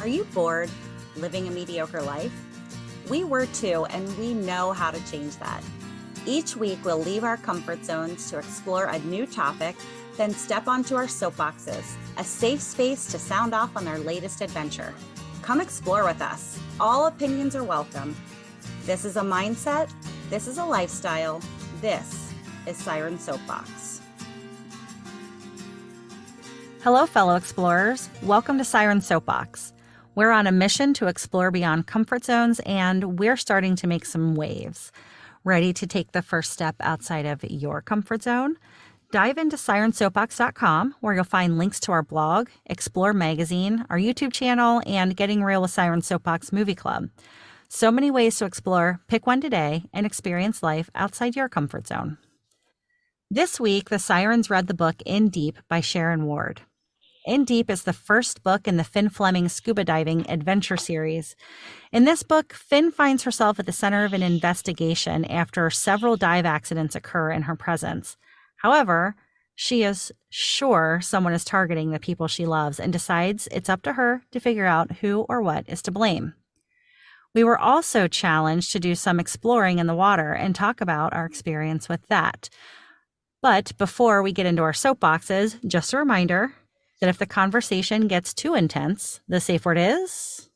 Are you bored living a mediocre life? We were too, and we know how to change that. Each week, we'll leave our comfort zones to explore a new topic, then step onto our soapboxes, a safe space to sound off on our latest adventure. Come explore with us. All opinions are welcome. This is a mindset. This is a lifestyle. This is Siren Soapbox. Hello, fellow explorers. Welcome to Siren Soapbox. We're on a mission to explore beyond comfort zones, and we're starting to make some waves. Ready to take the first step outside of your comfort zone? Dive into sirensoapbox.com, where you'll find links to our blog, Explore Magazine, our YouTube channel, and Getting Real with Siren Soapbox Movie Club. So many ways to explore. Pick one today and experience life outside your comfort zone. This week, the Sirens read the book In Deep by Sharon Ward. In Deep is the first book in the Fin Fleming scuba diving adventure series. In this book, Fin finds herself at the center of an investigation after several dive accidents occur in her presence. However, she is sure someone is targeting the people she loves and decides it's up to her to figure out who or what is to blame. We were also challenged to do some exploring in the water and talk about our experience with that. But before we get into our soapboxes, just a reminder that if the conversation gets too intense, the safe word is...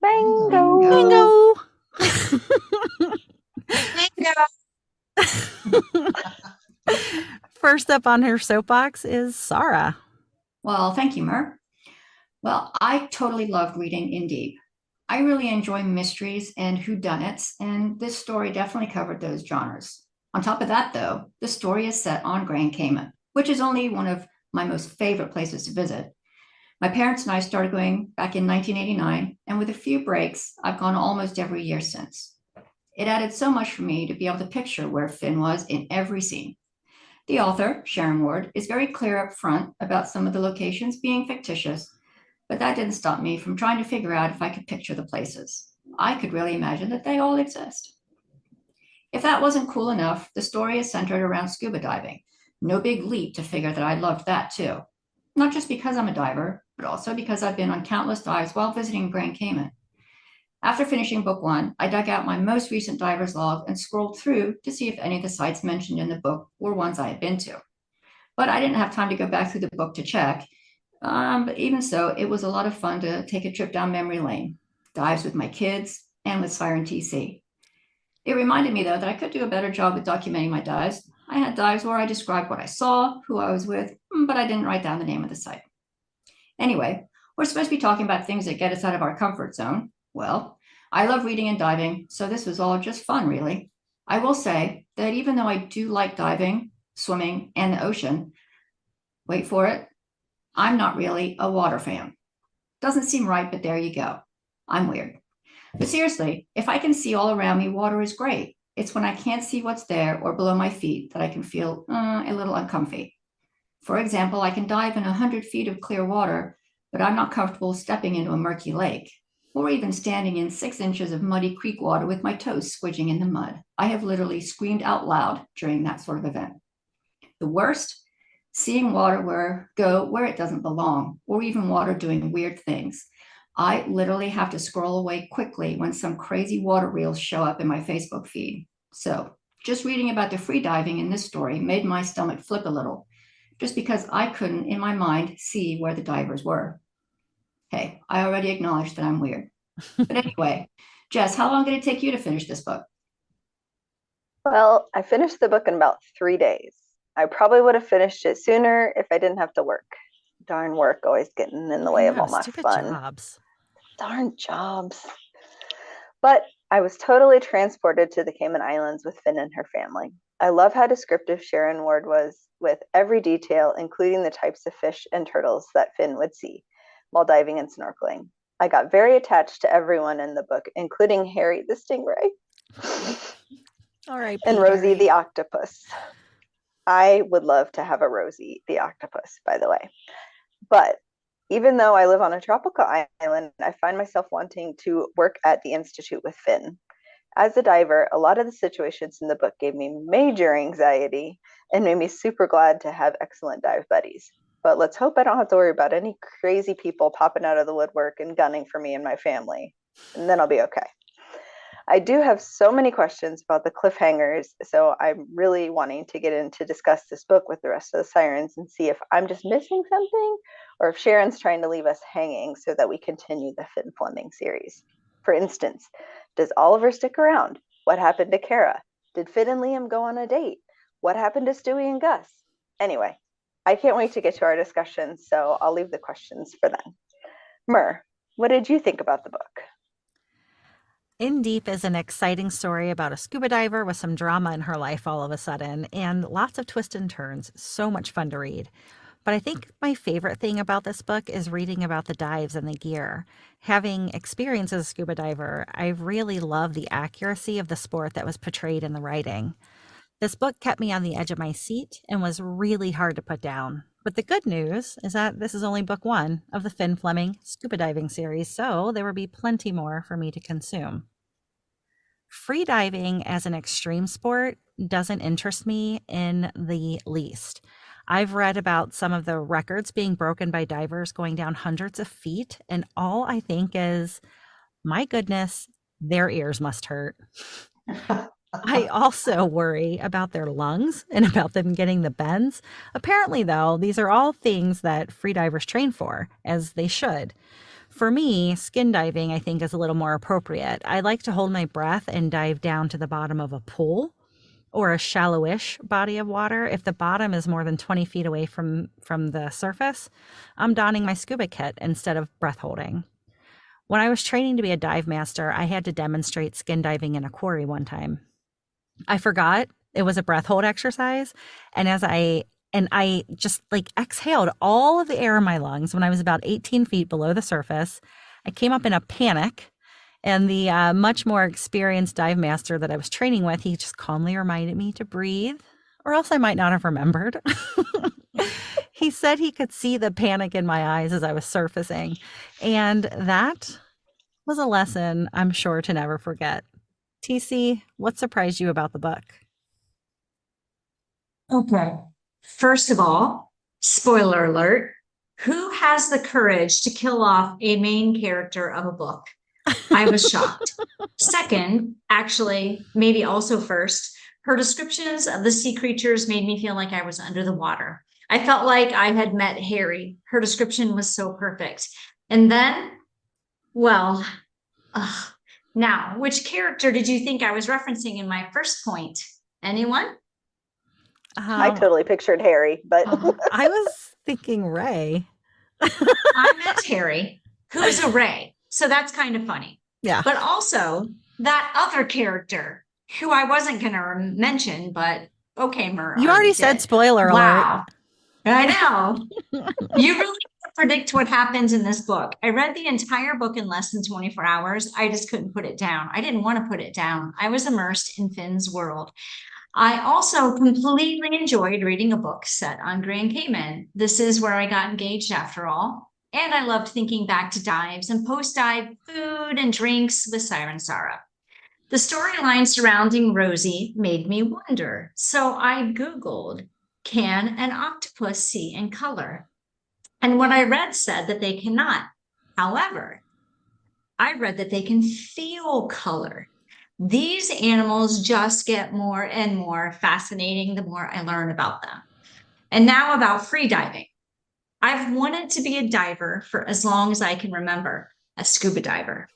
Bingo! First up on her soapbox is Sarah. Well, thank you, Mer. Well, I totally loved reading In Deep. I really enjoy mysteries and whodunits, and this story definitely covered those genres. On top of that, though, the story is set on Grand Cayman, which is only one of my most favorite places to visit. My parents and I started going back in 1989, and with a few breaks, I've gone almost every year since. It added so much for me to be able to picture where Fin was in every scene. The author, Sharon Ward, is very clear up front about some of the locations being fictitious, but that didn't stop me from trying to figure out if I could picture the places. I could really imagine that they all exist. If that wasn't cool enough, the story is centered around scuba diving. No big leap to figure that I loved that too. Not just because I'm a diver, but also because I've been on countless dives while visiting Grand Cayman. After finishing book one, I dug out my most recent diver's log and scrolled through to see if any of the sites mentioned in the book were ones I had been to. But I didn't have time to go back through the book to check. But even so, it was a lot of fun to take a trip down memory lane, dives with my kids and with Siren TC. It reminded me, though, that I could do a better job with documenting my dives. I had dives where I described what I saw, who I was with, but I didn't write down the name of the site. Anyway, we're supposed to be talking about things that get us out of our comfort zone. Well, I love reading and diving, so this was all just fun, really. I will say that even though I do like diving, swimming, and the ocean, wait for it, I'm not really a water fan. Doesn't seem right, but there you go. I'm weird. But seriously, if I can see all around me, water is great. It's when I can't see what's there or below my feet that I can feel a little uncomfy. For example, I can dive in 100 feet of clear water, but I'm not comfortable stepping into a murky lake, or even standing in 6 inches of muddy creek water with my toes squidging in the mud. I have literally screamed out loud during that sort of event. The worst, seeing water go where it doesn't belong, or even water doing weird things. I literally have to scroll away quickly when some crazy water reels show up in my Facebook feed. So just reading about the free diving in this story made my stomach flip a little, just because I couldn't, in my mind, see where the divers were. Hey, I already acknowledged that I'm weird. But anyway, Jess, how long did it take you to finish this book? Well, I finished the book in about 3 days. I probably would have finished it sooner if I didn't have to work. Darn work always getting in the way of all my fun. Jobs. Darn jobs. But I was totally transported to the Cayman Islands with Fin and her family. I love how descriptive Sharon Ward was with every detail, including the types of fish and turtles that Fin would see while diving and snorkeling. I got very attached to everyone in the book, including Harry the stingray. All right, and Rosie the octopus. I would love to have a Rosie the octopus, by the way. But even though I live on a tropical island, I find myself wanting to work at the Institute with Fin. As a diver, a lot of the situations in the book gave me major anxiety and made me super glad to have excellent dive buddies. but let's hope I don't have to worry about any crazy people popping out of the woodwork and gunning for me and my family. And then I'll be okay. I do have so many questions about the cliffhangers, so I'm really wanting to get in to discuss this book with the rest of the Sirens and see if I'm just missing something or if Sharon's trying to leave us hanging so that we continue the Fin Fleming series. For instance, does Oliver stick around? What happened to Kara? Did Finn and Liam go on a date? What happened to Stewie and Gus? Anyway, I can't wait to get to our discussion, so I'll leave the questions for then. Mer, what did you think about the book? In Deep is an exciting story about a scuba diver with some drama in her life all of a sudden, and lots of twists and turns. So much fun to read. But I think my favorite thing about this book is reading about the dives and the gear. Having experience as a scuba diver, I really love the accuracy of the sport that was portrayed in the writing. This book kept me on the edge of my seat and was really hard to put down. But the good news is that this is only book one of the Fin Fleming scuba diving series, so there will be plenty more for me to consume. Free diving as an extreme sport doesn't interest me in the least. I've read about some of the records being broken by divers going down hundreds of feet, and all I think is, my goodness, their ears must hurt. I also worry about their lungs and about them getting the bends. Apparently, though, these are all things that freedivers train for, as they should. For me, skin diving, I think, is a little more appropriate. I like to hold my breath and dive down to the bottom of a pool or a shallowish body of water. If the bottom is more than 20 feet away from the surface, I'm donning my scuba kit instead of breath holding. When I was training to be a dive master, I had to demonstrate skin diving in a quarry one time. I forgot it was a breath hold exercise. And I just like exhaled all of the air in my lungs when I was about 18 feet below the surface. I came up in a panic, and the much more experienced dive master that I was training with, he just calmly reminded me to breathe, or else I might not have remembered. He said he could see the panic in my eyes as I was surfacing. And that was a lesson I'm sure to never forget. TC, what surprised you about the book? Okay. First of all, spoiler alert, who has the courage to kill off a main character of a book? I was shocked. Second, actually, maybe also first, her descriptions of the sea creatures made me feel like I was under the water. I felt like I had met Harry. Her description was so perfect. And then, well, now, which character did you think I was referencing in my first point? Anyone? I totally pictured Harry, but I was thinking Ray. I meant Harry, who is a Ray. So that's kind of funny. Yeah. But also that other character who I wasn't going to mention, but okay, Mer. You already said spoiler alert. Wow. I know. You really predict what happens in this book. I read the entire book in less than 24 hours. I just couldn't put it down. I didn't want to put it down. I was immersed in Finn's world. I also completely enjoyed reading a book set on Grand Cayman. This is where I got engaged after all. And I loved thinking back to dives and post-dive food and drinks with Siren Sarah. The storyline surrounding Rosie made me wonder. So I Googled, can an octopus see in color? And what I read said that they cannot. However, I read that they can feel color. These animals just get more and more fascinating the more I learn about them. And now about free diving. I've wanted to be a diver for as long as I can remember, a scuba diver.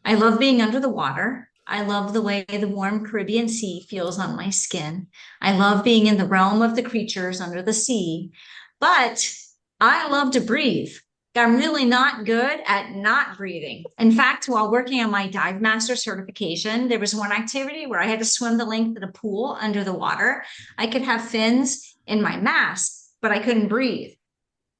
I love being under the water. I love the way the warm Caribbean Sea feels on my skin. I love being in the realm of the creatures under the sea. But I love to breathe. I'm really not good at not breathing. In fact, while working on my dive master certification, there was one activity where I had to swim the length of the pool under the water. I could have fins in my mask, but I couldn't breathe.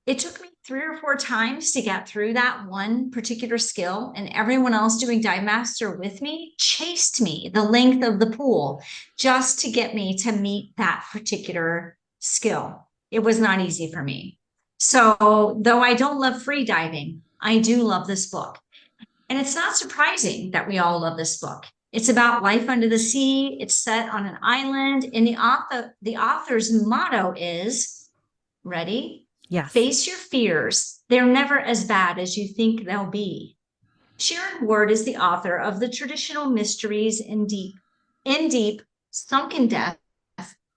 It took me 3 or 4 times to get through that one particular skill, and everyone else doing dive master with me chased me the length of the pool just to get me to meet that particular skill. It was not easy for me. So though I don't love free diving, I do love this book. And it's not surprising that we all love this book. It's about life under the sea. It's set on an island. And the author's motto is, ready? Yes. Face your fears. They're never as bad as you think they'll be. Sharon Ward is the author of the traditional mysteries in deep, Sunken Death,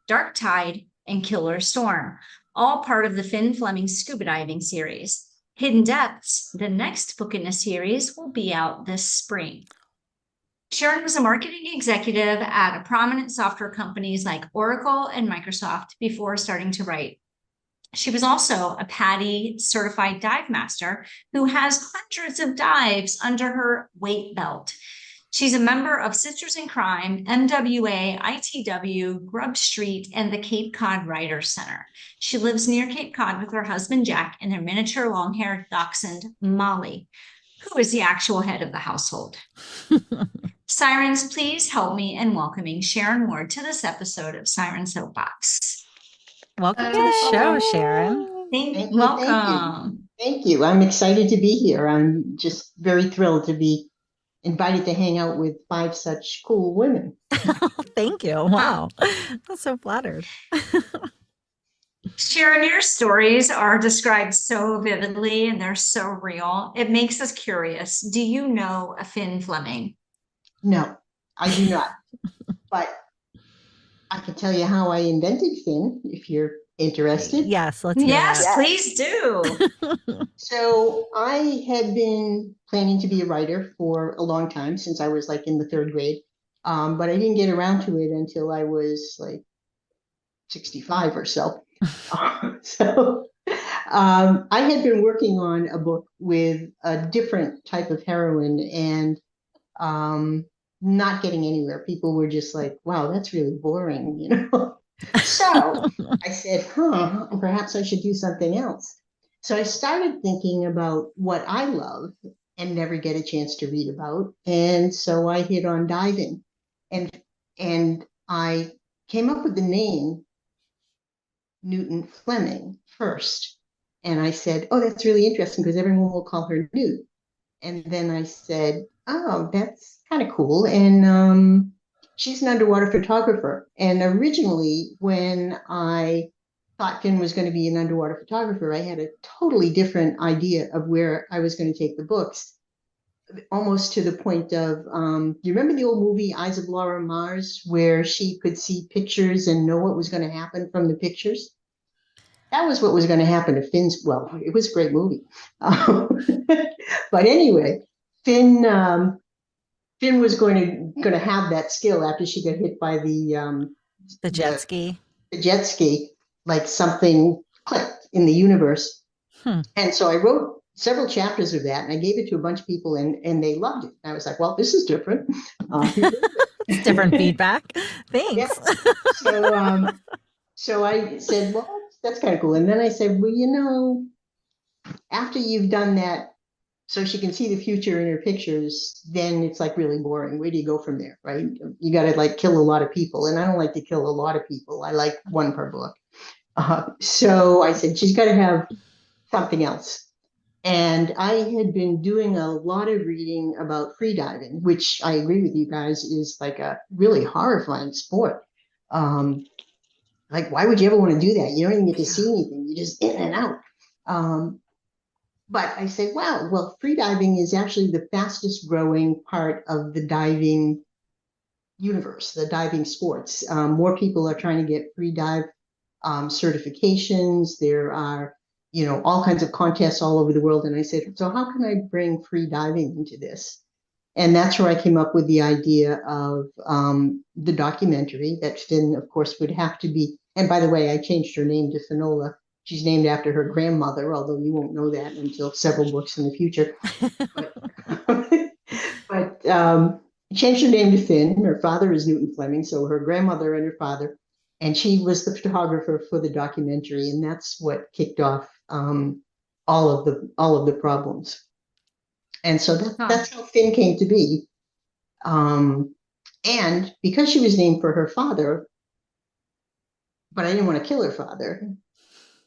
Dark Tide, and Killer Storm, all part of the Fin Fleming scuba diving series. Hidden Depths, the next book in the series, will be out this spring. Sharon was a marketing executive at a prominent software companies like Oracle and Microsoft before starting to write. She was also a PADI certified dive master who has hundreds of dives under her weight belt. She's a member of Sisters in Crime, MWA, ITW, Grub Street, and the Cape Cod Writers Center. She lives near Cape Cod with her husband, Jack, and their miniature long-haired dachshund, Molly, who is the actual head of the household. Sirens, please help me in welcoming Sharon Ward to this episode of Siren Soapbox. Welcome to the show, Sharon. Welcome. Thank you. I'm excited to be here. I'm just very thrilled to be invited to hang out with 5 such cool women. Thank you. Wow. I'm so flattered. Sharon, your stories are described so vividly and they're so real. It makes us curious. Do you know a Fin Fleming? No, I do not. But I can tell you how I invented Fin, if you're interested. Yes, let's hear Yes, that. please do. So I had been planning to be a writer for a long time, since I was like in the 3rd grade. But I didn't get around to it until I was like 65 or so. I had been working on a book with a different type of heroine and not getting anywhere. People were just like, wow, that's really boring, you know? So I said, perhaps I should do something else. So I started thinking about what I love and never get a chance to read about. And so I hit on diving. And I came up with the name Newton Fleming first. And I said, oh, that's really interesting because everyone will call her Newt. And then I said, oh, that's kind of cool. And she's an underwater photographer. And originally, when I thought Finn was going to be an underwater photographer, I had a totally different idea of where I was going to take the books, almost to the point of, you remember the old movie Eyes of Laura Mars, where she could see pictures and know what was going to happen from the pictures? That was what was going to happen to Finn's. Well, it was a great movie. But anyway, Finn was going to have that skill after she got hit by the jet ski. The jet ski, like something clicked in the universe. And so I wrote several chapters of that, and I gave it to a bunch of people, and they loved it. I was like, well, this is different. Different feedback. Thanks. Yeah. So I said, well, that's kind of cool. And then I said, well, you know, after you've done that, so she can see the future in her pictures, then it's like really boring. Where do you go from there, right? You got to like kill a lot of people. And I don't like to kill a lot of people. I like one per book. So I said, she's got to have something else. And I had been doing a lot of reading about freediving, which I agree with you guys is like a really horrifying sport. Like, why would you ever want to do that? You don't even get to see anything. You're just in and out. But I said, wow, well, freediving is actually the fastest growing part of the diving universe, the diving sports. More people are trying to get free dive certifications. There are, you know, all kinds of contests all over the world. And I said, so how can I bring free diving into this? And that's where I came up with the idea of the documentary that Finn, of course, would have to be. And by the way, I changed her name to Finola. She's named after her grandmother, although you won't know that until several books in the future. But changed her name to Finn. Her father is Newton Fleming, so her grandmother and her father. And she was the photographer for the documentary, and that's what kicked off all of the problems. And so that's how Finn came to be. And because she was named for her father, but I didn't want to kill her father,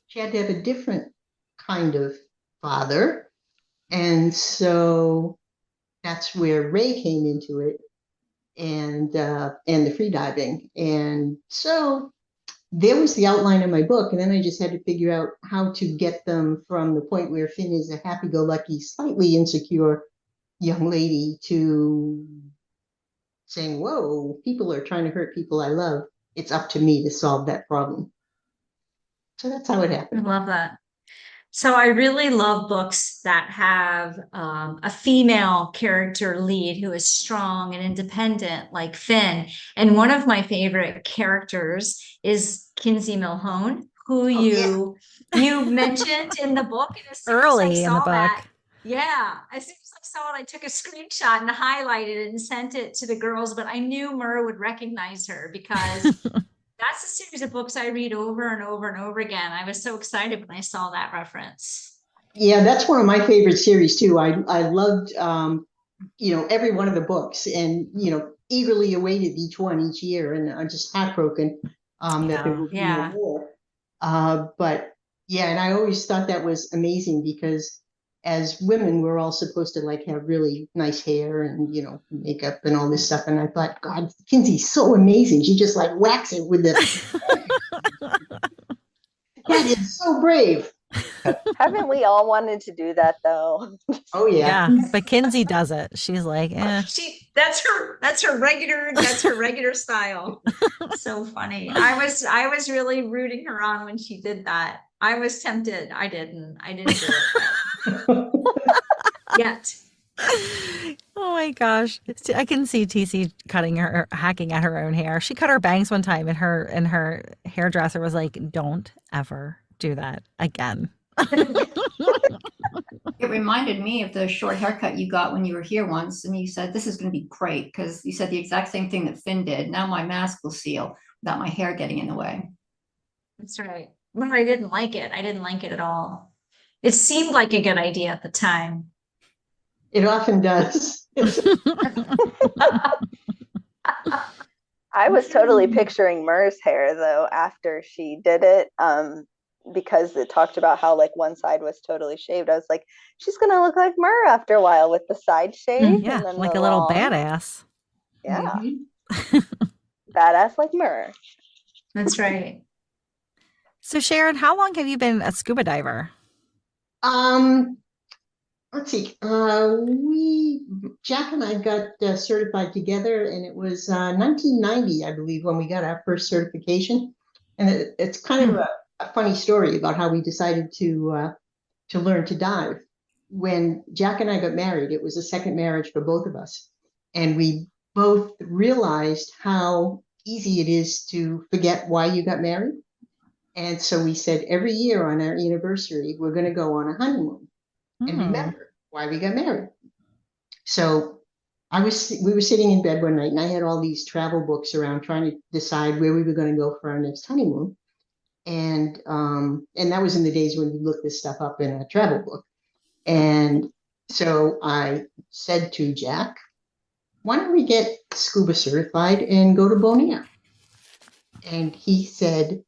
she had to have a different kind of father. And so that's where Ray came into it, and the freediving. And so there was the outline of my book, and then I just had to figure out how to get them from the point where Finn is a happy-go-lucky, slightly insecure young lady to saying, whoa, people are trying to hurt people I love. It's up to me to solve that problem. So that's how it I happened. love that. So I really love books that have a female character lead who is strong and independent, like Finn. And one of my favorite characters is Kinsey Milhone, who Oh, yeah. you mentioned in the book. And as soon as I Early in the saw that, book. yeah, as soon as I saw it, I took a screenshot and highlighted it and sent it to the girls. But I knew Mur would recognize her because that's a series of books I read over and over and over again. I was so excited when I saw that reference. Yeah, that's one of my favorite series too. I loved every one of the books, and eagerly awaited each one each year, and I'm just heartbroken that there will be no Yeah. more. But yeah, and I always thought that was amazing because as women, we're all supposed to like have really nice hair and makeup and all this stuff. And I thought, God, Kinsey's so amazing. She just like whacks it with the that is so brave. Haven't we all wanted to do that though? Oh yeah. Yeah, but Kinsey does it. She's like, That's her regular style. So funny. I was really rooting her on when she did that. I was tempted. I didn't do it yet. Oh my gosh. I can see TC hacking at her own hair. She cut her bangs one time and her hairdresser was like, don't ever do that again. It reminded me of the short haircut you got when you were here once, and you said, this is going to be great, because you said the exact same thing that Finn did. Now my mask will seal without my hair getting in the way. That's right. But I didn't like it. I didn't like it at all. It seemed like a good idea at the time. It often does. I was totally picturing Mur's hair though after she did it, because it talked about how like one side was totally shaved. I was like, she's gonna look like Mur after a while with the side shave. Yeah, and then like the a little long. badass. Yeah, Mhm. badass like Mur. That's right. So Sharon, how long have you been a scuba diver? Let's see. Jack and I got certified together, and it was 1990, I believe, when we got our first certification. And it's kind of a funny story about how we decided to learn to dive. When Jack and I got married, it was a second marriage for both of us, and we both realized how easy it is to forget why you got married. And so we said every year on our anniversary, we're going to go on a honeymoon and remember why we got married. So we were sitting in bed one night, and I had all these travel books around trying to decide where we were going to go for our next honeymoon. And that was in the days when you look this stuff up in a travel book. And so I said to Jack, why don't we get scuba certified and go to Bonaire? And he said,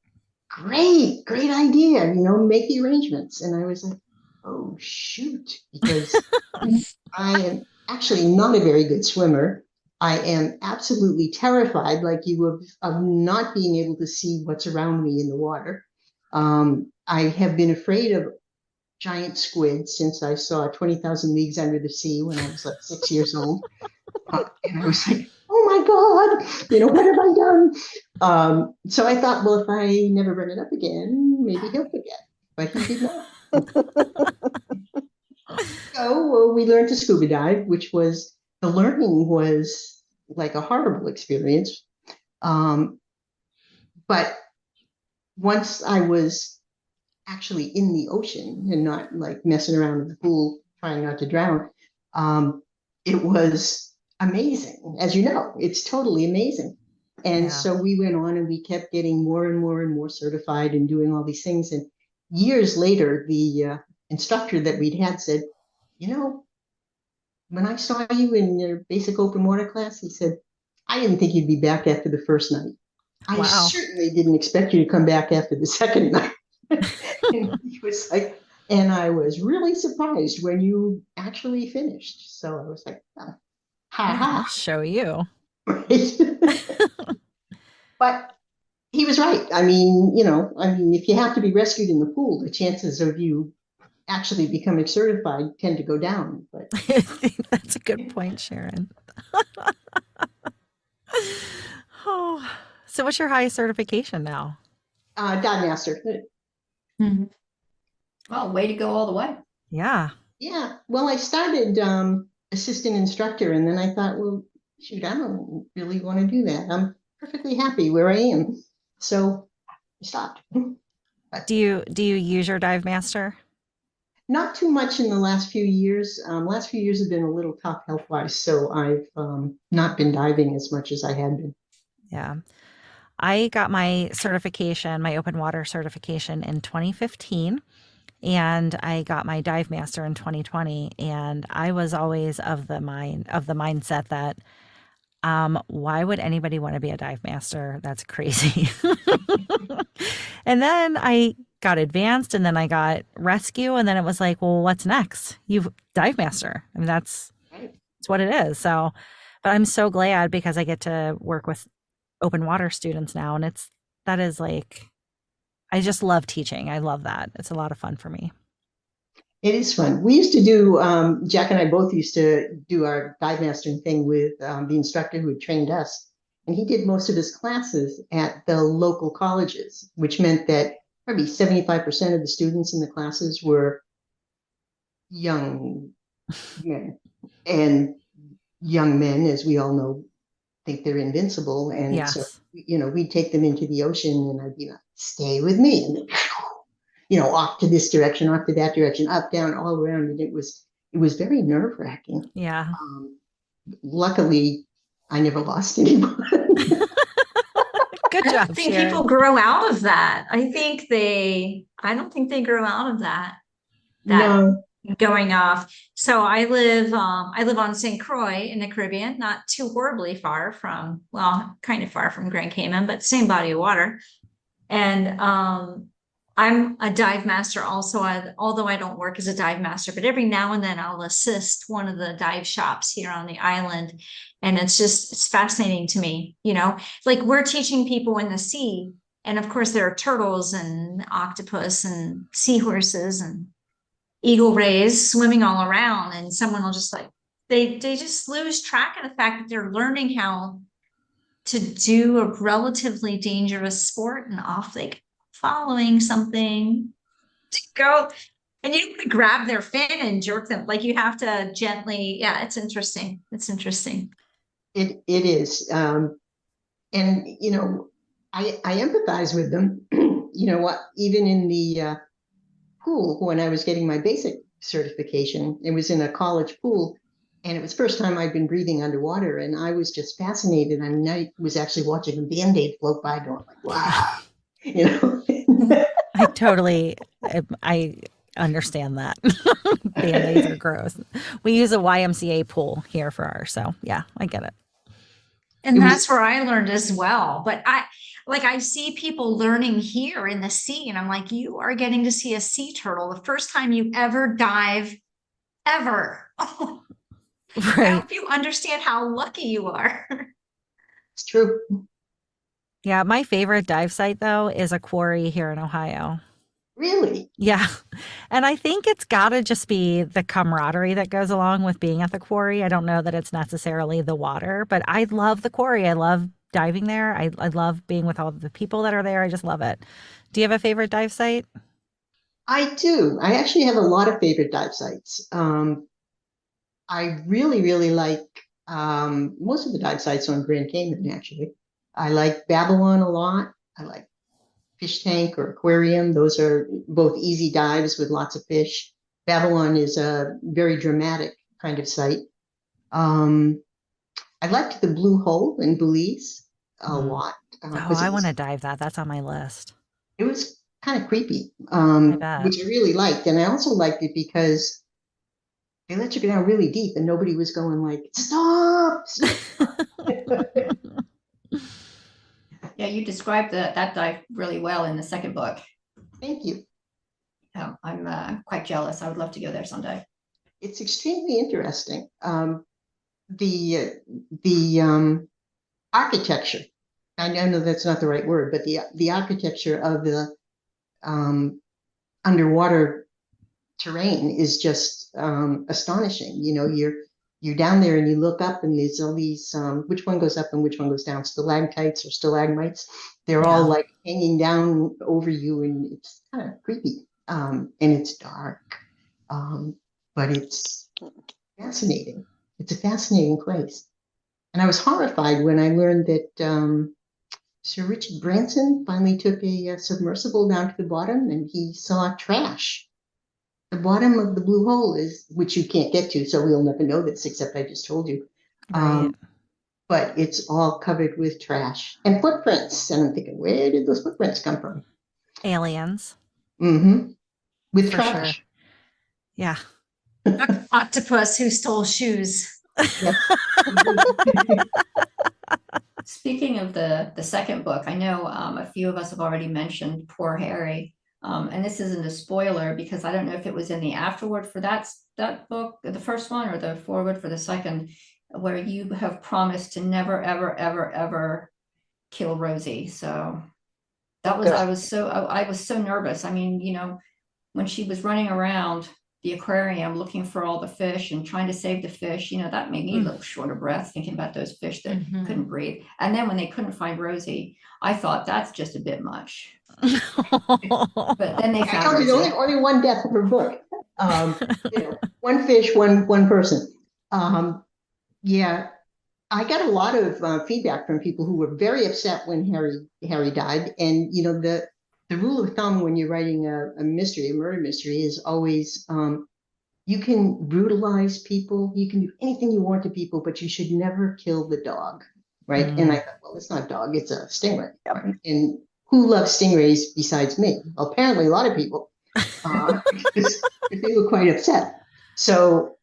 great idea, make the arrangements. And I was like, oh, shoot, because I am actually not a very good swimmer. I am absolutely terrified, like you, of not being able to see what's around me in the water. I have been afraid of giant squid since I saw 20,000 Leagues Under the Sea when I was like 6 years old. And I was like, oh my God, what have I done? So I thought, well, if I never bring it up again, maybe he'll forget. But he did not. So we learned to scuba dive, the learning was like a horrible experience. But once I was actually in the ocean and not like messing around in the pool, trying not to drown, it was amazing. As you know, it's totally amazing. And so we went on and we kept getting more and more and more certified and doing all these things. And years later, the instructor that we'd had said, when I saw you in your basic open water class, he said, I didn't think you'd be back after the first night. I certainly didn't expect you to come back after the second night. And he was like, and I was really surprised when you actually finished. So I was like, oh, ha ha. I'll show you. Right? But he was right. I mean, if you have to be rescued in the pool, the chances of you actually becoming certified tend to go down. But I think that's a good point, Sharon. Oh, so what's your highest certification now? dive master. Mhm. Well, way to go all the way. Yeah. Yeah. Well, I started assistant instructor, and then I thought, well, shoot, I don't really want to do that. I'm perfectly happy where I am, so I stopped. Do you use your dive master? Not too much in the last few years. Last few years have been a little tough health-wise, so I've not been diving as much as I had been. Yeah. I got my certification, my open water certification in 2015, and I got my dive master in 2020. And I was always of the mindset that why would anybody want to be a dive master? That's crazy. And then I got advanced, and then I got rescue, and then it was like, well, what's next? You dive master. I mean, that's what it is. So, but I'm so glad because I get to work with open water students now, and that is like, I just love teaching. I love that. It's a lot of fun for me. It is fun. We used to do, Jack and I both used to do our dive mastering thing with the instructor who had trained us. And he did most of his classes at the local colleges, which meant that probably 75% of the students in the classes were young men. And young men, as we all know, think they're invincible. And so, Yes. we'd take them into the ocean, and I'd be like, stay with me. And then, off to this direction, off to that direction, up, down, all around. And it was very nerve-wracking. Yeah. Luckily, I never lost anyone. Good I job, don't think Sharon. people grow out of that. I don't think they grow out of that No. going off. So I live on St. Croix in the Caribbean, not too horribly far from, well, kind of far from Grand Cayman, but same body of water. And I'm a dive master also, although I don't work as a dive master, but every now and then I'll assist one of the dive shops here on the island. And it's fascinating to me, like we're teaching people in the sea. And of course there are turtles and octopus and seahorses and eagle rays swimming all around. And someone will just they just lose track of the fact that they're learning how to do a relatively dangerous sport, and off they go, following something to go, and you don't grab their fin and jerk them. Like you have to gently. Yeah, it's interesting. It is. And I empathize with them. What, even in the pool when I was getting my basic certification, it was in a college pool, and it was the first time I'd been breathing underwater, and I was just fascinated. I mean, I was actually watching a Band-Aid float by, going like, wow, I understand that. Band-Aids are gross. We use a YMCA pool here for ours, so yeah, I get it. And that's where I learned as well. But I see people learning here in the sea, and I'm like, you are getting to see a sea turtle the first time you ever dive, ever. Right. I hope you understand how lucky you are. It's true. Yeah, my favorite dive site though is a quarry here in Ohio. Really? Yeah. And I think it's got to just be the camaraderie that goes along with being at the quarry. I don't know that it's necessarily the water, but I love the quarry. I love diving there. I love being with all the people that are there. I just love it. Do you have a favorite dive site? I do. I actually have a lot of favorite dive sites. I really, really like most of the dive sites on Grand Cayman, actually. I like Babylon a lot. I like Fish Tank or Aquarium. Those are both easy dives with lots of fish. Babylon is a very dramatic kind of site. I liked the Blue Hole in Belize a lot. I want to dive that. That's on my list. It was kind of creepy, I bet. which I really liked. And I also liked it because they let you go down really deep and nobody was going like, stop. Yeah, you described that dive really well in the second book. Thank you. I'm quite jealous. I would love to go there someday. It's extremely interesting. The architecture I know that's not the right word, but the architecture of the underwater terrain is just astonishing. You know, you're down there and you look up and there's all these which one goes up and which one goes down, stalactites or stalagmites. They're all like hanging down over you, and it's kind of creepy. And it's dark. But it's fascinating. It's a fascinating place. And I was horrified when I learned that Sir Richard Branson finally took a submersible down to the bottom and he saw trash. The bottom of the blue hole is, which you can't get to, so we'll never know this, except I just told you. Right. But it's all covered with trash and footprints. And I'm thinking, where did those footprints come from? Aliens. Mm-hmm. With For trash. sure. Yeah. Octopus who stole shoes. Speaking of the second book, I know a few of us have already mentioned Poor Harry. And this isn't a spoiler because I don't know if it was in the afterword for that book, the first one, or the foreword for the second, where you have promised to never, ever, ever, ever kill Rosie. So that was, I was so nervous. I mean, you know, when she was running around the aquarium looking for all the fish and trying to save the fish, you know, that made me a little short of breath thinking about those fish that couldn't breathe. And then when they couldn't find Rosie, I thought that's just a bit much. But then they found Rosie. Only one death per book. You know, one fish, one person. Yeah, I got a lot of feedback from people who were very upset when Harry died. And you know, the rule of thumb when you're writing a mystery, a murder mystery, is always you can brutalize people, you can do anything you want to people, but you should never kill the dog, right? And I thought, well, it's not a dog, it's a stingray. Right? And who loves stingrays besides me? Well, apparently a lot of people, because they were quite upset. So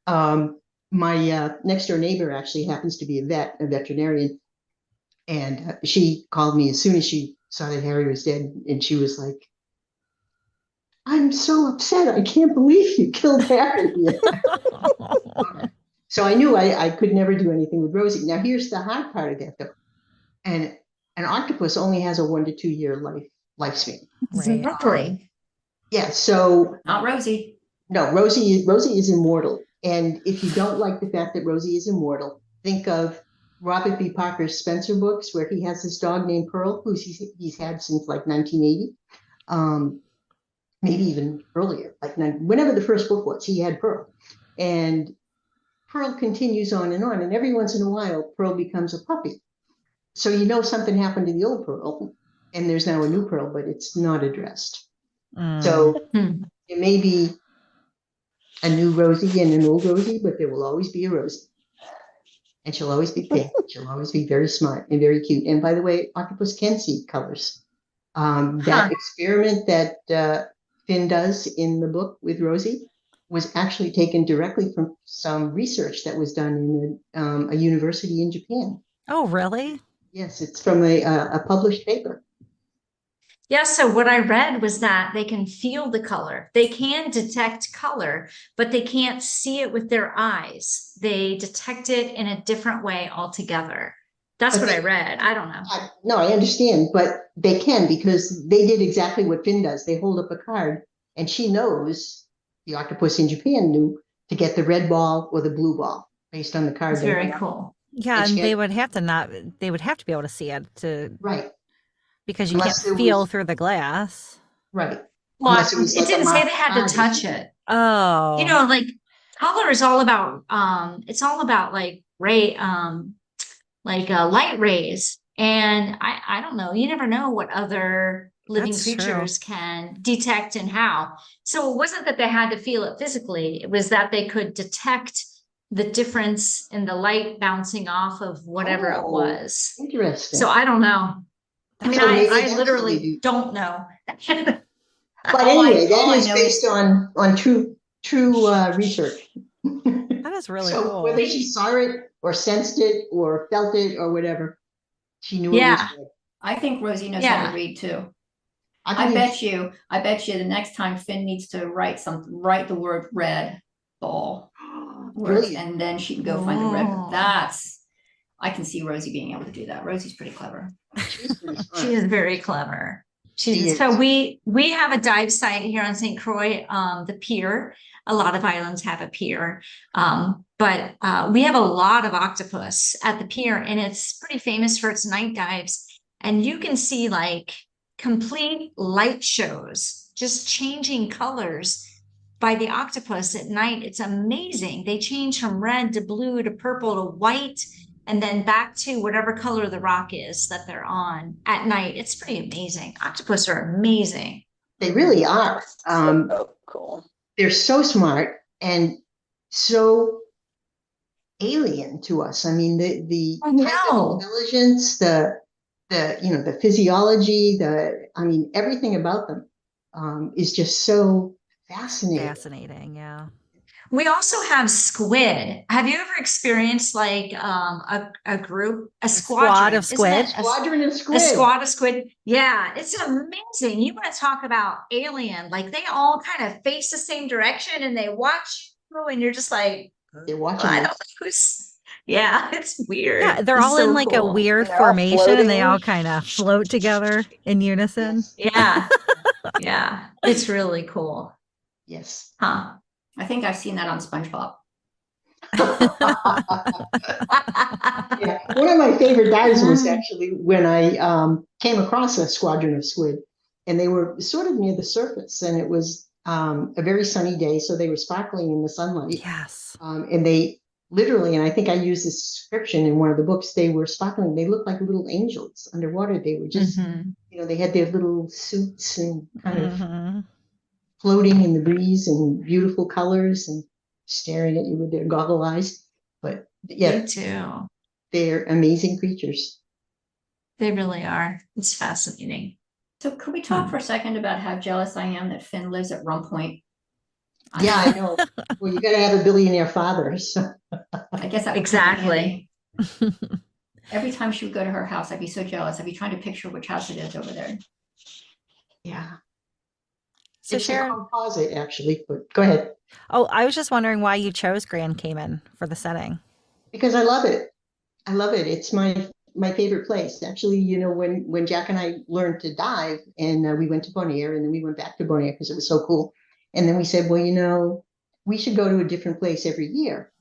my next door neighbor actually happens to be a veterinarian, and she called me as soon as she saw that Harry was dead, and she was like, I'm so upset. I can't believe you killed Harry. So I knew I could never do anything with Rosie. Now, here's the hard part of that, though. And an octopus only has a 1 to 2 year lifespan. Exactly. Yeah, so. Not Rosie. No, Rosie is immortal. And if you don't like the fact that Rosie is immortal, think of Robert B. Parker's Spencer books, where he has this dog named Pearl, who he's had since like 1980, maybe even earlier, like whenever the first book was, he had Pearl. And Pearl continues on, and every once in a while, Pearl becomes a puppy. So you know something happened to the old Pearl, and there's now a new Pearl, but it's not addressed. So it may be a new Rosie and an old Rosie, but there will always be a Rosie. And she'll always be pink. She'll always be very smart and very cute. And by the way, octopus can see colors. That experiment that Fin does in the book with Rosie was actually taken directly from some research that was done in a university in Japan. Oh, really? Yes, it's from a published paper. Yeah, so what I read was that they can feel the color. They can detect color, but they can't see it with their eyes. They detect it in a different way altogether. That's what I read. I don't know. No, I understand, but they can, because they did exactly what Fin does. They hold up a card, and she knows, the octopus in Japan knew, to get the red ball or the blue ball based on the card. It's very cool. Yeah, and they would have to be able to see it right. Because you can't feel through the glass. Right. Well, it didn't say they had to touch it. Oh. You know, like color is all about it's all about like light rays. And I don't know, you never know what other living creatures can detect and how. So it wasn't that they had to feel it physically, it was that they could detect the difference in the light bouncing off of whatever it was. Interesting. So I don't know. I mean, I literally don't know. But anyway, that is based on true research. That is really cool. Whether she saw it or sensed it or felt it or whatever, she knew it was good. I think Rosie knows how to read too. I bet you the next time Fin needs to write the word red ball. And then she can go find the red. I can see Rosie being able to do that. Rosie's pretty clever. She's pretty smart. She is very clever. She is. So we have a dive site here on St. Croix, the pier. A lot of islands have a pier, but we have a lot of octopus at the pier, and it's pretty famous for its night dives. And you can see like complete light shows, just changing colors by the octopus at night. It's amazing. They change from red to blue to purple to white, and then back to whatever color the rock is that they're on at night. It's pretty amazing. Octopus are amazing. They really are. So cool. They're so smart and so alien to us. I mean, the I type of know. intelligence, the physiology, everything about them is just so fascinating. Fascinating, yeah. We also have squid. Have you ever experienced like a group, a squad squadron of squid? Squadron of squid. A squad of squid. Yeah, it's amazing. You want to talk about alien? Like they all kind of face the same direction and they watch you, and you're just like, They're watching I us. don't know who's. Yeah, it's weird. Yeah, they're It's all so in like cool. a weird And they're all formation and they all floating. kind of float together in unison. Yeah, yeah, it's really cool, Yes. huh? I think I've seen that on SpongeBob. Yeah. One of my favorite dives was actually when I came across a squadron of squid, and they were sort of near the surface, and it was a very sunny day, so they were sparkling in the sunlight. Yes. And they literally, and I think I used this description in one of the books, they were sparkling. They looked like little angels underwater. They were just, Mhm. they had their little suits and kind of Mhm. floating in the breeze and beautiful colors and staring at you with their goggle eyes. But yeah, Me too. they're amazing creatures. They really are. It's fascinating. So could we talk for a second about how jealous I am that Finn lives at Rum Point? Yeah, I know. Well, you got to have a billionaire father. So I guess that would come in Exactly. handy. Every time she would go to her house, I'd be so jealous. I'd be trying to picture which house it is over there. yeah, So it's Sharon, a composite actually. But go ahead. oh, I was just wondering why you chose Grand Cayman for the setting. Because I love it. I love it. It's my favorite place. Actually, when Jack and I learned to dive, and we went to Bonaire, and then we went back to Bonaire because it was so cool. And then we said, well, we should go to a different place every year.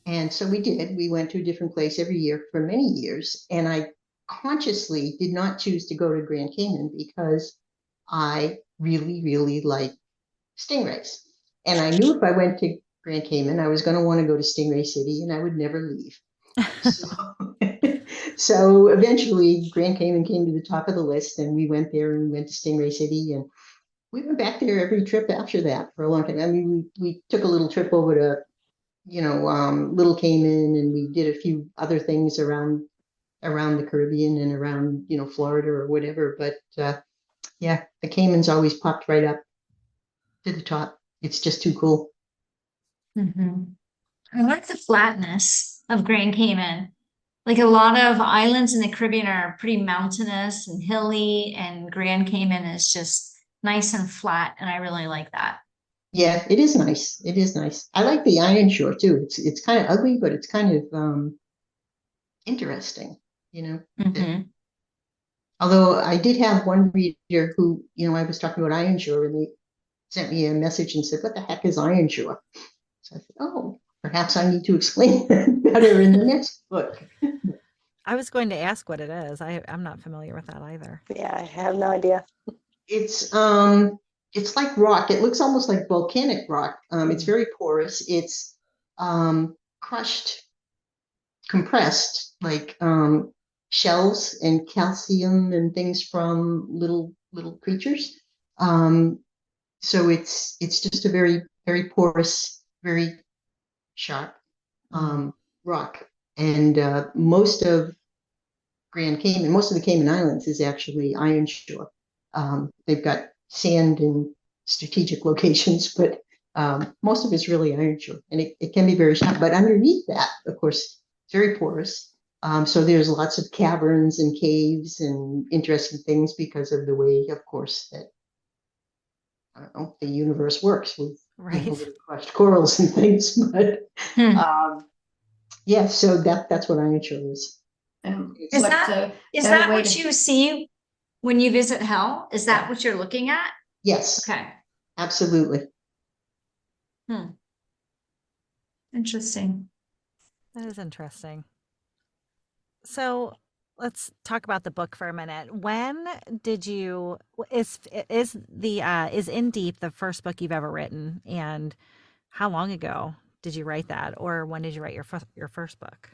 And so we did. We went to a different place every year for many years. And I consciously did not choose to go to Grand Cayman because I really, really like stingrays. And I knew if I went to Grand Cayman, I was going to want to go to Stingray City and I would never leave. So eventually Grand Cayman came to the top of the list, and we went there and we went to Stingray City, and we went back there every trip after that for a long time. I mean, we took a little trip over to, Little Cayman, and we did a few other things around the Caribbean and around, Florida or whatever. But yeah, the Caymans always popped right up to the top. It's just too cool. Mhm. I like the flatness of Grand Cayman. Like a lot of islands in the Caribbean are pretty mountainous and hilly, and Grand Cayman is just nice and flat, and I really like that. Yeah, it is nice. It is nice. I like the Iron Shore too. It's kind of ugly, but it's kind of interesting, Mhm. Although I did have one reader who, I was talking about Iron Shore, and they sent me a message and said, "What the heck is Iron Shore?" So I said, "Oh, perhaps I need to explain that better in the next book." I was going to ask what it is. I'm not familiar with that either. Yeah, I have no idea. It's like rock. It looks almost like volcanic rock. It's very porous. It's crushed, compressed, like shells and calcium and things from little creatures. So it's just a very, very porous, very sharp rock. And most of the Cayman Islands is actually Iron Shore. They've got sand in strategic locations, but most of it's really Iron Shore, and it can be very sharp. But underneath that, of course, it's very porous. So there's lots of caverns and caves and interesting things because of the way, of course, that I don't know, the universe works with Right. with crushed corals and things. But Hmm. yeah, so that's what Iron Shore is. And Is what that is better that way what to you see when you visit hell? Is that what you're looking at? Yes, Okay. absolutely. Interesting. That is interesting. So let's talk about the book for a minute. When did you is In Deep the first book you've ever written, and how long ago did you write that, or when did you write your first book?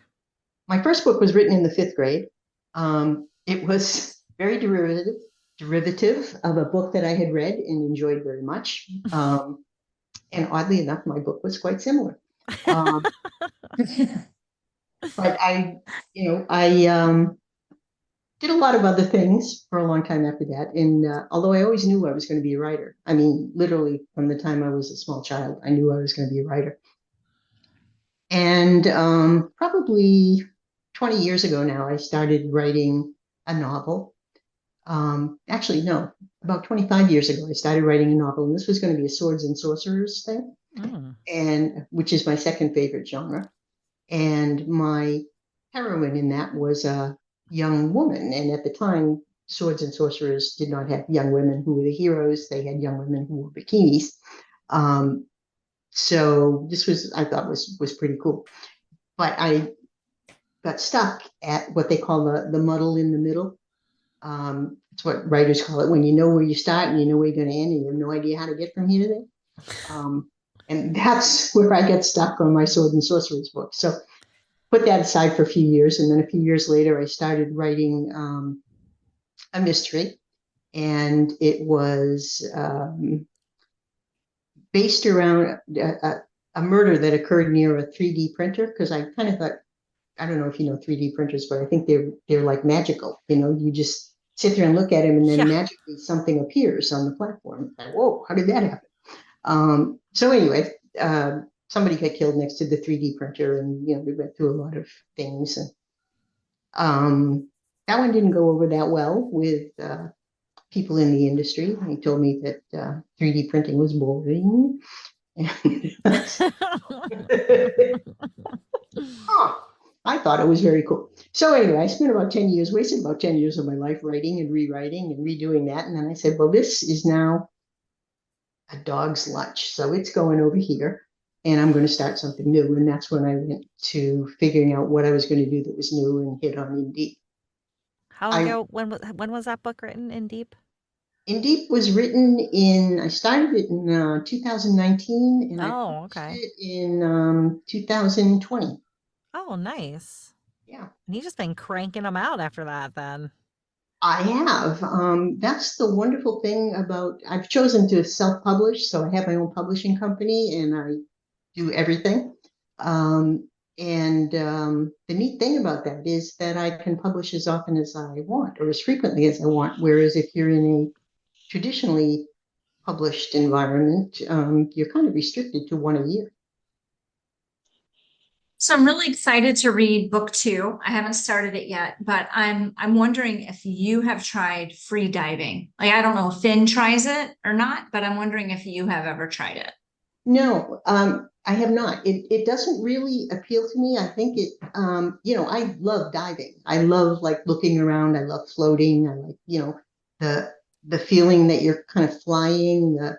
My first book was written in the 5th grade. It was very derivative of a book that I had read and enjoyed very much. And oddly enough, my book was quite similar. But I did a lot of other things for a long time after that. And although I always knew I was going to be a writer, I mean, literally from the time I was a small child, I knew I was going to be a writer. And probably 20 years ago now, I started writing a novel. Actually, no, about 25 years ago, I started writing a novel, and this was going to be a swords and sorcerers thing, and which is my second favorite genre. And my heroine in that was a young woman. And at the time, swords and sorcerers did not have young women who were the heroes. They had young women who wore bikinis. So this was, I thought was pretty cool. But I got stuck at what they call the muddle in the middle. It's what writers call it, when you know where you start and you know where you're going to end and you have no idea how to get from here to there. And that's where I get stuck on my sword and sorcerers book. So put that aside for a few years. And then a few years later, I started writing a mystery. And it was based around a murder that occurred near a 3D printer, because I kind of thought, I don't know if you know 3D printers, but I think they're like magical. You just sit there and look at them, and then magically something appears on the platform. Like, whoa, how did that happen? So anyway, somebody got killed next to the 3D printer, and we went through a lot of things. And that one didn't go over that well with people in the industry. They told me that 3D printing was boring. I thought it was very cool. So anyway, I spent wasted about 10 years of my life writing and rewriting and redoing that. And then I said, well, this is now a dog's lunch. So it's going over here, and I'm going to start something new. And that's when I went to figuring out what I was going to do that was new and hit on In Deep. How long ago, when was that book written, In Deep? In Deep was written I started it in 2019, and I published it in 2020. Oh, nice. Yeah. And you've just been cranking them out after that then. I have. That's the wonderful thing about, I've chosen to self-publish, so I have my own publishing company and I do everything. The neat thing about that is that I can publish as often as I want, or as frequently as I want. Whereas if you're in a traditionally published environment, you're kind of restricted to one a year. So I'm really excited to read book 2. I haven't started it yet, but I'm wondering if you have tried free diving. Like, I don't know if Finn tries it or not, but I'm wondering if you have ever tried it. No, I have not. It doesn't really appeal to me. I think I love diving. I love like looking around. I love floating. I like, the feeling that you're kind of flying, the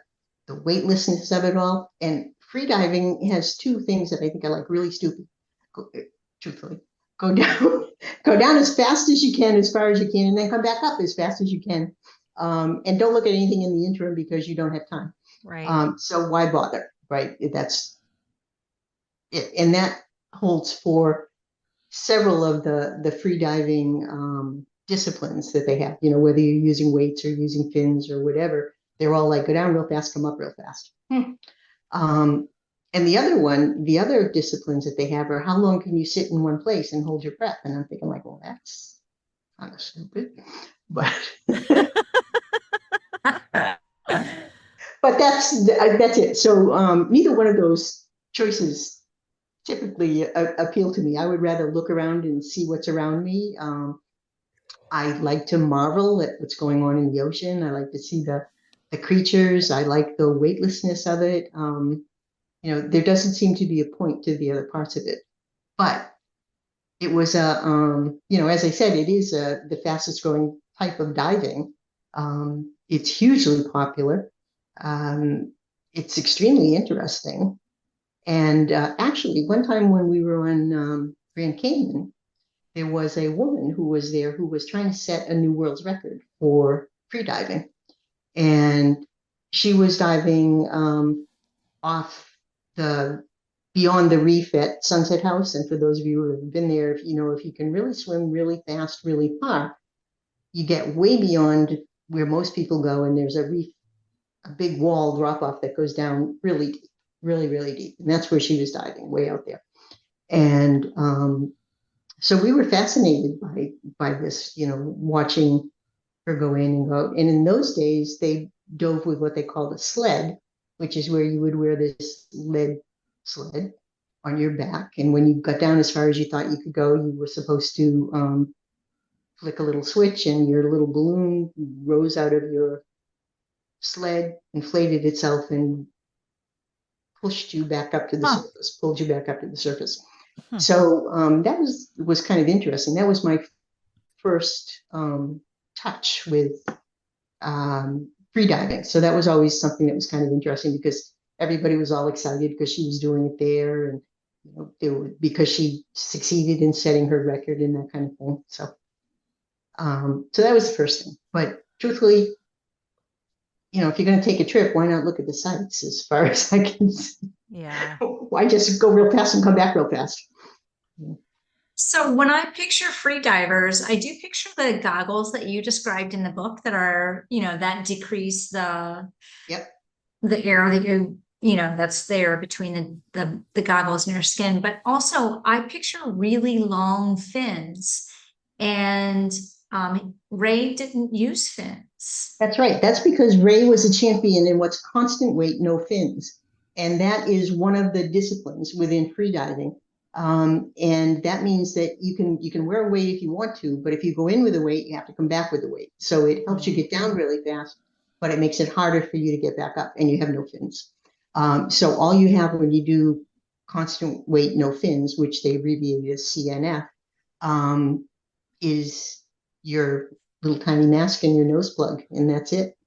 weightlessness of it all. And free diving has two things that I think are like really stupid. Truthfully, go down as fast as you can, as far as you can, and then come back up as fast as you can. And don't look at anything in the interim because you don't have time. Right. So why bother? Right. That's it. And that holds for several of the free diving disciplines that they have, whether you're using weights or using fins or whatever, they're all like, go down real fast, come up real fast. And the other disciplines that they have are, how long can you sit in one place and hold your breath? And I'm thinking like, well, that's kind of stupid, but but that's it. So neither one of those choices typically appeal to me. I would rather look around and see what's around me. I like to marvel at what's going on in the ocean. I like to see the creatures. I like the weightlessness of it. There doesn't seem to be a point to the other parts of it. But it was as I said, it is the fastest growing type of diving. It's hugely popular. It's extremely interesting. And actually, one time when we were on Grand Cayman, there was a woman who was there who was trying to set a new world's record for free diving. And she was diving off the beyond the reef at Sunset House. And for those of you who have been there, if you can really swim really fast, really far, you get way beyond where most people go, and there's a reef, a big wall drop off that goes down really deep, really, really deep. And that's where she was diving, way out there. And so we were fascinated by this, watching her go in and go out. And in those days, they dove with what they called a sled, which is where you would wear this lead sled on your back. And when you got down as far as you thought you could go, you were supposed to flick a little switch, and your little balloon rose out of your sled, inflated itself, and pushed you back up to the surface, pulled you back up to the surface. So that was kind of interesting. That was my first touch with free diving. So that was always something that was kind of interesting, because everybody was all excited because she was doing it there, and because she succeeded in setting her record and that kind of thing. So that was the first thing. But truthfully, if you're going to take a trip, why not look at the sights, as far as I can see? Yeah. Why just go real fast and come back real fast? So when I picture free divers, I do picture the goggles that you described in the book that are, that decrease the air that that's there between the goggles and your skin. But also I picture really long fins, and Ray didn't use fins. That's right. That's because Ray was a champion in what's constant weight, no fins. And that is one of the disciplines within freediving. And that means that you can wear a weight if you want to, but if you go in with a weight, you have to come back with a weight. So it helps you get down really fast, but it makes it harder for you to get back up, and you have no fins. So all you have when you do constant weight, no fins, which they abbreviate as CNF, is your little tiny mask and your nose plug, and that's it.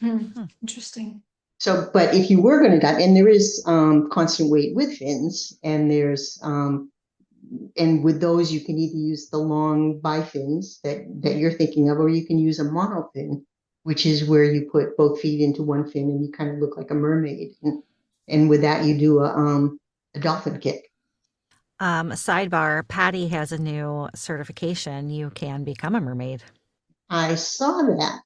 Interesting. So, but if you were going to dive, and there is constant weight with fins, and there's and with those you can either use the long bifins that you're thinking of, or you can use a monofin, which is where you put both feet into one fin and you kind of look like a mermaid. And with that, you do a dolphin kick. Sidebar, Patty has a new certification. You can become a mermaid. I saw that.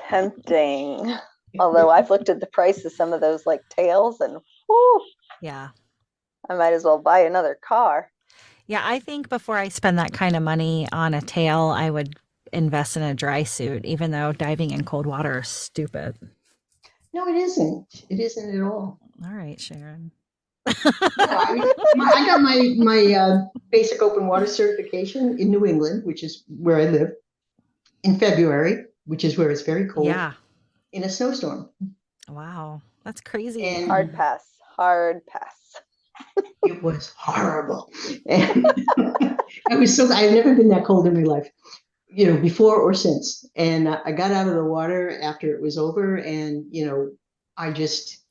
Tempting. Although I've looked at the price of some of those like tails, and whew, Yeah. I might as well buy another car. Yeah, I think before I spend that kind of money on a tail, I would invest in a dry suit, even though diving in cold water is stupid. No, it isn't. It isn't at all. All right, Sharon. I got my basic open water certification in New England, which is where I live, in February, which is where it's very cold. Yeah. In a snowstorm. Wow, that's crazy. And Hard pass. it was horrible. And I've never been that cold in my life, before or since. And I got out of the water after it was over, and I just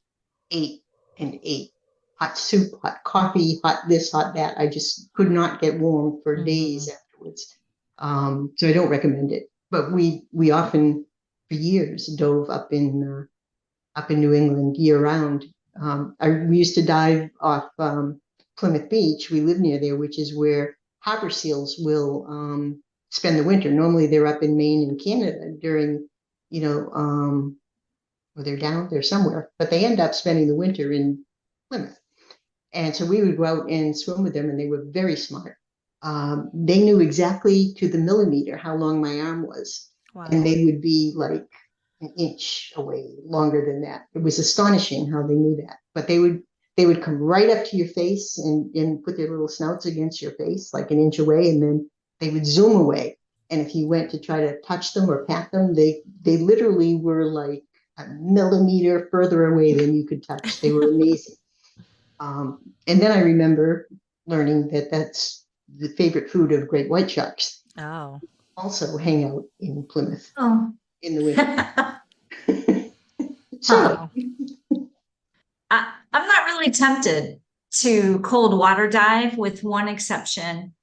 ate and ate. Hot soup, hot coffee, hot this, hot that. I just could not get warm for days afterwards. So I don't recommend it. But we often, for years, dove up in New England year round. We used to dive off Plymouth Beach. We live near there, which is where harbor seals will spend the winter. Normally they're up in Maine and Canada during, or they're down there somewhere, but they end up spending the winter in Plymouth. And so we would go out and swim with them, and they were very smart. They knew exactly to the millimeter how long my arm was. Wow. And they would be like an inch away, longer than that. It was astonishing how they knew that. But they would come right up to your face and put their little snouts against your face, like an inch away, and then they would zoom away. And if you went to try to touch them or pat them, they literally were like a millimeter further away than you could touch. They were amazing. And then I remember learning that that's the favorite food of great white sharks. Oh. Also hang out in Plymouth Oh. in the winter. Oh. I'm not really tempted to cold water dive, with one exception.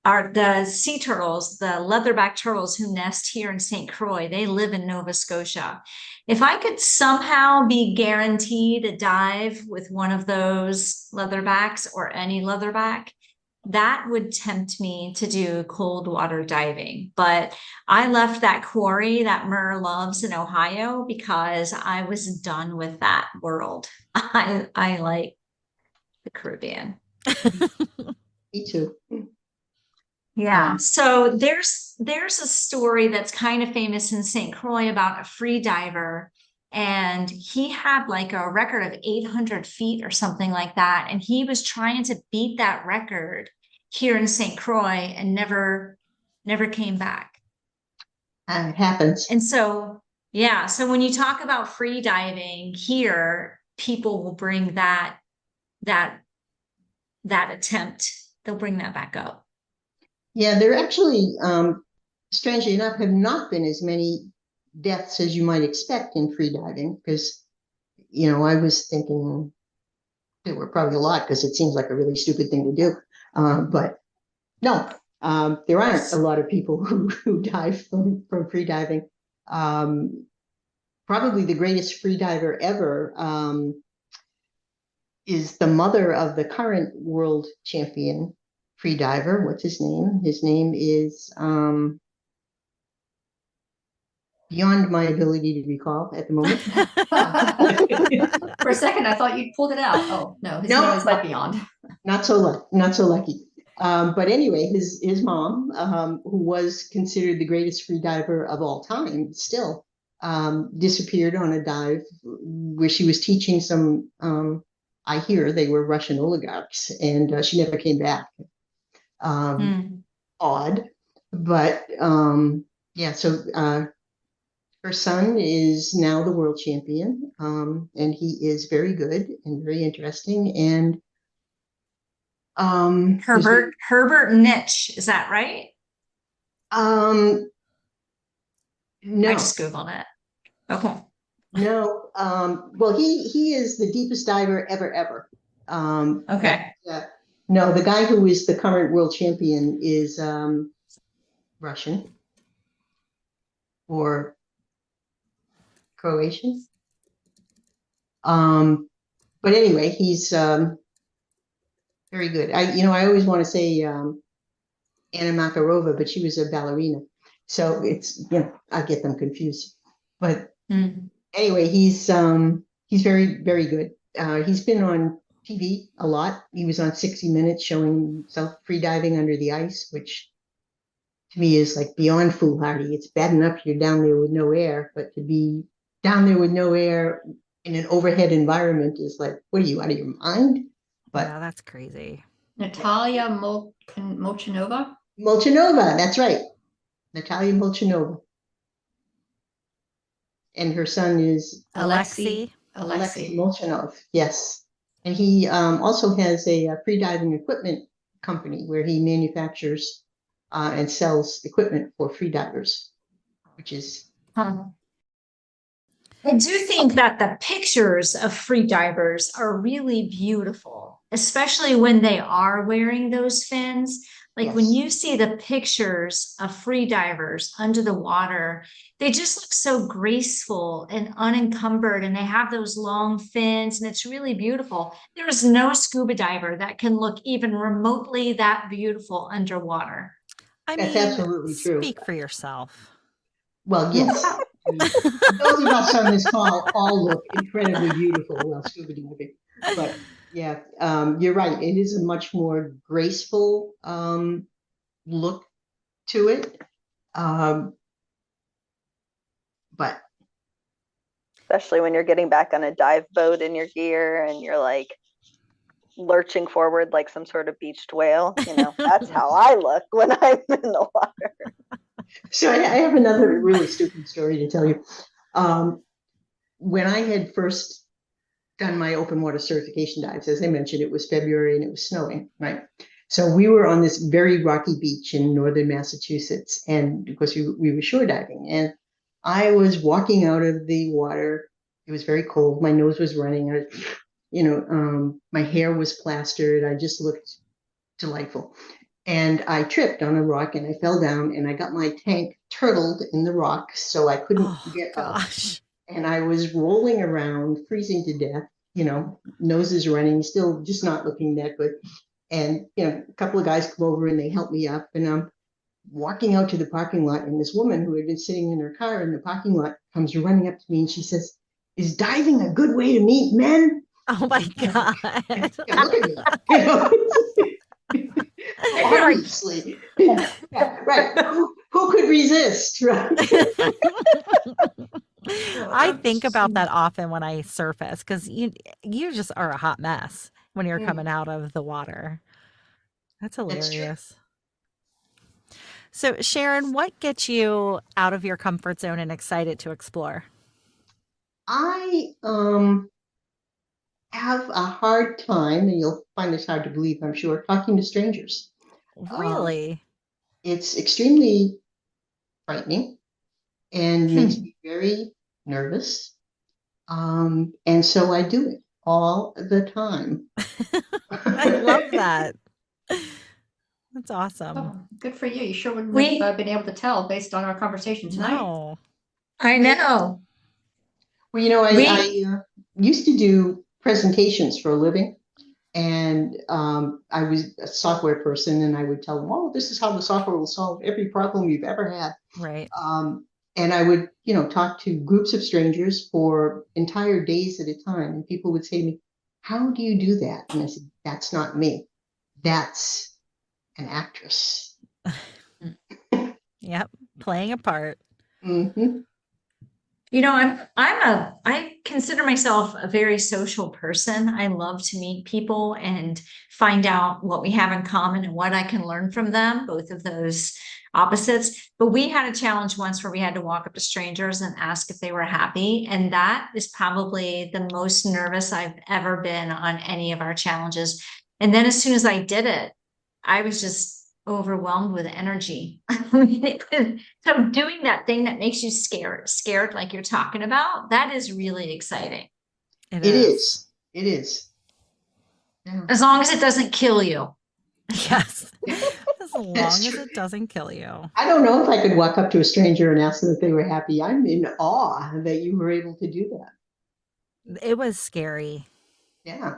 Are the sea turtles, the leatherback turtles who nest here in St. Croix. They live in Nova Scotia. If I could somehow be guaranteed a dive with one of those leatherbacks, or any leatherback, that would tempt me to do cold water diving. But I left that quarry that Murr loves in Ohio because I was done with that world. I like the Caribbean. Me too. Yeah. So there's a story that's kind of famous in St. Croix about a free diver, and he had like a record of 800 feet or something like that. And he was trying to beat that record here in St. Croix and never came back. It happens. And so, yeah. So when you talk about free diving here, people will bring that attempt. They'll bring that back up. Yeah, there actually, strangely enough, have not been as many deaths as you might expect in free diving, because, I was thinking there were probably a lot, because it seems like a really stupid thing to do. But no, there aren't a lot of people who dive from free diving. Probably the greatest free diver ever is the mother of the current world champion free diver. What's his name? His name is beyond my ability to recall at the moment. For a second, I thought you pulled it out. Oh, no, his name is not beyond. Not so lucky. But anyway, his mom, who was considered the greatest free diver of all time, still disappeared on a dive where she was teaching some, I hear they were Russian oligarchs, and she never came back. Odd, but yeah, so her son is now the world champion, and he is very good and very interesting. And Herbert Nitsch, is that right? No, I just Googled it. Okay. No, well, he is the deepest diver ever. Okay. No, the guy who is the current world champion is Russian or Croatian. But anyway, he's very good. I always want to say Anna Makarova, but she was a ballerina, so it's I get them confused. But anyway, he's very, very good. He's been on TV a lot. He was on 60 Minutes showing himself free diving under the ice, which to me is like beyond foolhardy. It's bad enough you're down there with no air, but to be down there with no air in an overhead environment is like, what are you, out of your mind? But yeah, that's crazy. Natalia Molchanova? Molchanova, that's right. Natalia Molchanova. And her son is Alexei Molchanov, yes. And he also has a free diving equipment company where he manufactures and sells equipment for free divers, which is... I do think that the pictures of free divers are really beautiful, especially when they are wearing those fins. Like when you see the pictures of free divers under the water, they just look so graceful and unencumbered, and they have those long fins, and it's really beautiful. There is no scuba diver that can look even remotely that beautiful underwater. That's absolutely true. Speak for yourself. Well, yes. Those of us on this call all look incredibly beautiful while scuba diving. But yeah, you're right. It is a much more graceful look to it. But especially when you're getting back on a dive boat in your gear and you're like lurching forward like some sort of beached whale, that's how I look when I'm in the water. So I have another really stupid story to tell you. When I had first done my open water certification dives. As I mentioned, it was February and it was snowing, right? So we were on this very rocky beach in northern Massachusetts, and of course we were shore diving. And I was walking out of the water. It was very cold. My nose was running. My hair was plastered. I just looked delightful. And I tripped on a rock and I fell down and I got my tank turtled in the rock, so I couldn't get up. Gosh. And I was rolling around, freezing to death, nose is running, still just not looking that good. And, a couple of guys come over and they help me up. And I'm walking out to the parking lot. And this woman who had been sitting in her car in the parking lot comes running up to me and she says, "Is diving a good way to meet men?" Oh my God. Yeah, look at me. Obviously. Yeah, right. Who could resist? Right. I think about that often when I surface, because you just are a hot mess when you're coming out of the water. That's hilarious. So Sharon, what gets you out of your comfort zone and excited to explore? I have a hard time, and you'll find this hard to believe, I'm sure, talking to strangers. Really? It's extremely frightening and makes me very nervous. And so I do it all the time. I love that. That's awesome. Oh, good for you. You sure wouldn't have been able to tell based on our conversation tonight. No. I know. Well, I used to do presentations for a living, and I was a software person, and I would tell them, "Oh, this is how the software will solve every problem you've ever had." Right. And I would, talk to groups of strangers for entire days at a time, and people would say to me, "How do you do that?" And I said, "That's not me. That's an actress." Yep. Playing a part. Mm-hmm. I consider myself a very social person. I love to meet people and find out what we have in common and what I can learn from them, both of those opposites. But we had a challenge once where we had to walk up to strangers and ask if they were happy. And that is probably the most nervous I've ever been on any of our challenges. And then as soon as I did it, I was just overwhelmed with energy. So doing that thing that makes you scared like you're talking about, that is really exciting. It is. It is. Yeah. As long as it doesn't kill you. Yes. As long as it doesn't kill you. I don't know if I could walk up to a stranger and ask them if they were happy. I'm in awe that you were able to do that. It was scary. Yeah.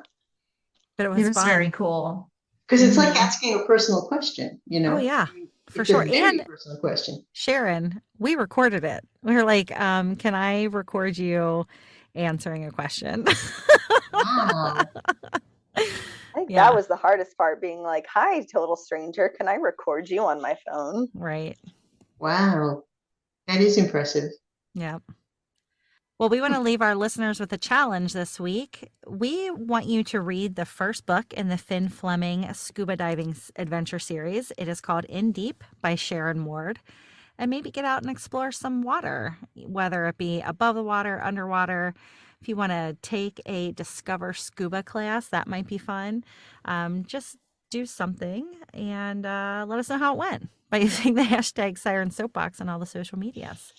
But it was fun. Very cool. Because it's like asking a personal question, Oh, yeah, for it's sure. A very And personal question. Sharon, we recorded it. We were like, can I record you answering a question? Wow. I think that was the hardest part, being like, "Hi, total stranger, can I record you on my phone?" Right. Wow. That is impressive. Yeah. Well, we want to leave our listeners with a challenge this week. We want you to read the first book in the Fin Fleming scuba diving adventure series. It is called In Deep by Sharon Ward. And maybe get out and explore some water, whether it be above the water, underwater. If you want to take a Discover Scuba class, that might be fun. Just do something and let us know how it went by using the hashtag Siren Soapbox on all the social medias.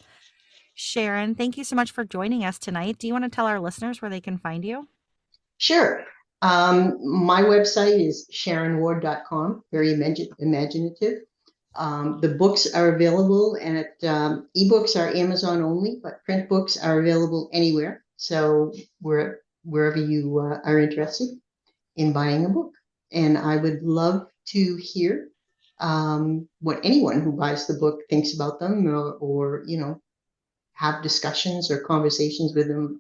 Sharon, thank you so much for joining us tonight. Do you want to tell our listeners where they can find you? Sure. My website is sharonward.com, very imaginative. The books are available, and ebooks are Amazon only, but print books are available anywhere. So wherever you are interested in buying a book. And I would love to hear what anyone who buys the book thinks about them, or have discussions or conversations with them.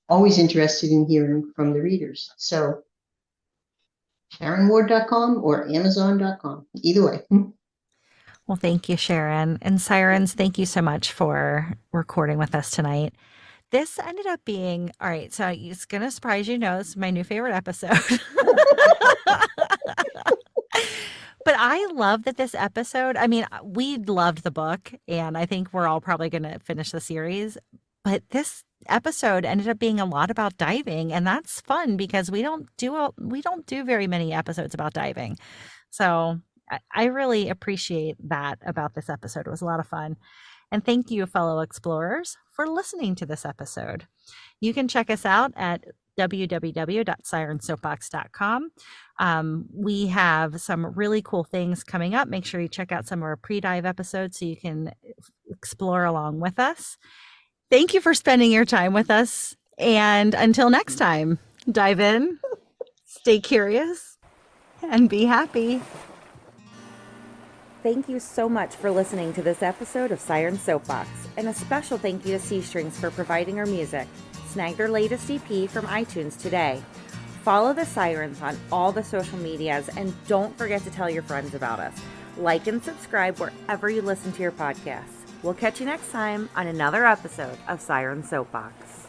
Always interested in hearing from the readers. So SharonWard.com or Amazon.com, either way. Well, thank you, Sharon. And Sirens, thank you so much for recording with us tonight. This ended up being, all right, so it's going to surprise you. This is my new favorite episode. But I love that this episode, we loved the book, and I think we're all probably going to finish the series. But this episode ended up being a lot about diving, and that's fun because we don't do very many episodes about diving. So I really appreciate that about this episode. It was a lot of fun. And thank you, fellow explorers, for listening to this episode. You can check us out at www.sirensoapbox.com. We have some really cool things coming up. Make sure you check out some of our pre-dive episodes so you can explore along with us. Thank you for spending your time with us. And until next time, dive in, stay curious, and be happy. Thank you so much for listening to this episode of Siren Soapbox, and a special thank you to C Strings for providing our music. Snag their latest EP from iTunes today. Follow the Sirens on all the social medias, and don't forget to tell your friends about us. Like and subscribe wherever you listen to your podcasts. We'll catch you next time on another episode of Siren Soapbox.